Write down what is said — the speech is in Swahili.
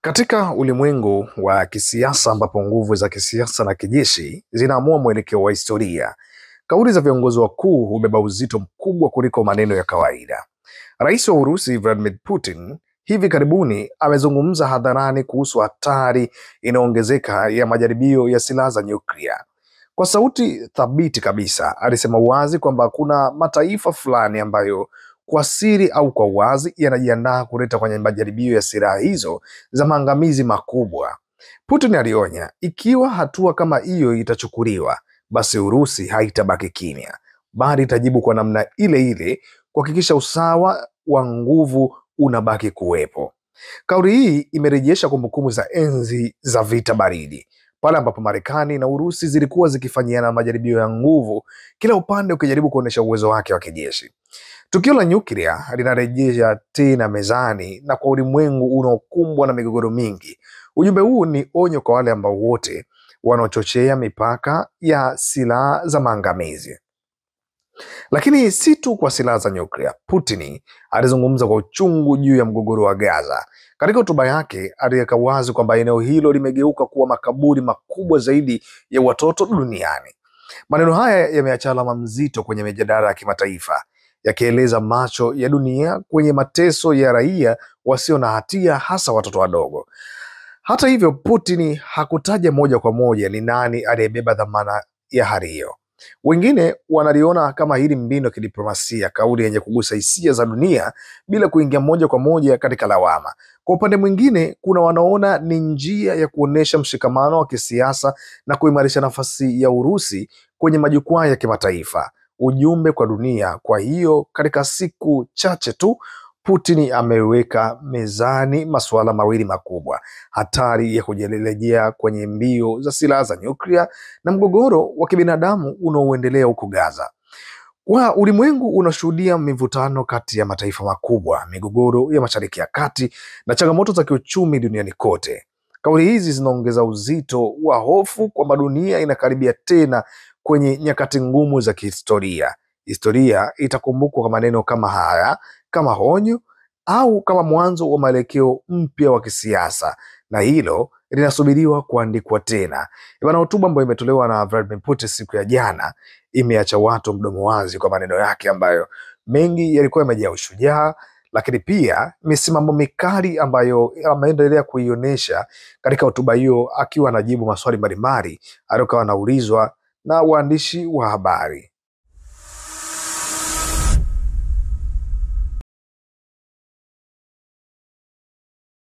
Katika ulimwengu wa kisiasa ambapo nguvu za kisiasa na kijeshi zinaamua mwelekeo wa historia, kauli za viongozi wakuu hubeba uzito mkubwa kuliko maneno ya kawaida. Rais wa Urusi Vladimir Putin hivi karibuni amezungumza hadharani kuhusu hatari inayoongezeka ya majaribio ya silaha za nyuklia. Kwa sauti thabiti kabisa, alisema wazi kwamba kuna mataifa fulani ambayo kwa siri au kwa wazi yanajiandaa kuleta kwenye majaribio ya silaha hizo za maangamizi makubwa. Putin alionya, ikiwa hatua kama hiyo itachukuliwa, basi Urusi haitabaki kimya, bali itajibu kwa namna ile ile kuhakikisha usawa wa nguvu unabaki kuwepo. Kauli hii imerejesha kumbukumbu za enzi za vita baridi, pale ambapo Marekani na Urusi zilikuwa zikifanyiana majaribio ya nguvu, kila upande ukijaribu kuonyesha uwezo wake wa kijeshi. Tukio la nyuklia linarejesha tena mezani, na kwa ulimwengu unaokumbwa na migogoro mingi, ujumbe huu ni onyo kwa wale ambao wote wanaochochea mipaka ya silaha za maangamizi. Lakini si tu kwa silaha za nyuklia. Putin alizungumza kwa uchungu juu ya mgogoro wa Gaza. Katika hotuba yake aliweka wazi kwamba eneo hilo limegeuka kuwa makaburi makubwa zaidi ya watoto duniani. Maneno haya yameacha alama mzito kwenye mijadala ya kimataifa, yakieleza macho ya dunia kwenye mateso ya raia wasio na hatia, hasa watoto wadogo. Hata hivyo, Putin hakutaja moja kwa moja ni nani aliyebeba dhamana ya hali hiyo. Wengine wanaliona kama hili mbinu ya kidiplomasia, kauli yenye kugusa hisia za dunia bila kuingia moja kwa moja katika lawama. Kwa upande mwingine, kuna wanaona ni njia ya kuonesha mshikamano wa kisiasa na kuimarisha nafasi ya Urusi kwenye majukwaa ya kimataifa. Ujumbe kwa dunia. Kwa hiyo, katika siku chache tu, Putin ameweka mezani masuala mawili makubwa: hatari ya kujirejea kwenye mbio za silaha za nyuklia na mgogoro wa kibinadamu unaoendelea huko Gaza. Kwa ulimwengu unashuhudia mivutano kati ya mataifa makubwa, migogoro ya Mashariki ya Kati na changamoto za kiuchumi duniani kote. Kauli hizi zinaongeza uzito wa hofu kwamba dunia inakaribia tena kwenye nyakati ngumu za kihistoria. Historia itakumbukwa kwa maneno kama haya, kama honyo au kama mwanzo wa mwelekeo mpya wa kisiasa, na hilo linasubiriwa kuandikwa tena. Bwana, hotuba ambayo imetolewa na Vladimir Putin siku ya jana imeacha watu mdomo wazi kwa maneno yake ambayo mengi yalikuwa yamejaa ushujaa, lakini pia misimamo mikali ambayo ameendelea kuionyesha katika hotuba hiyo, akiwa anajibu maswali mbalimbali aliyokuwa anaulizwa na waandishi wa habari.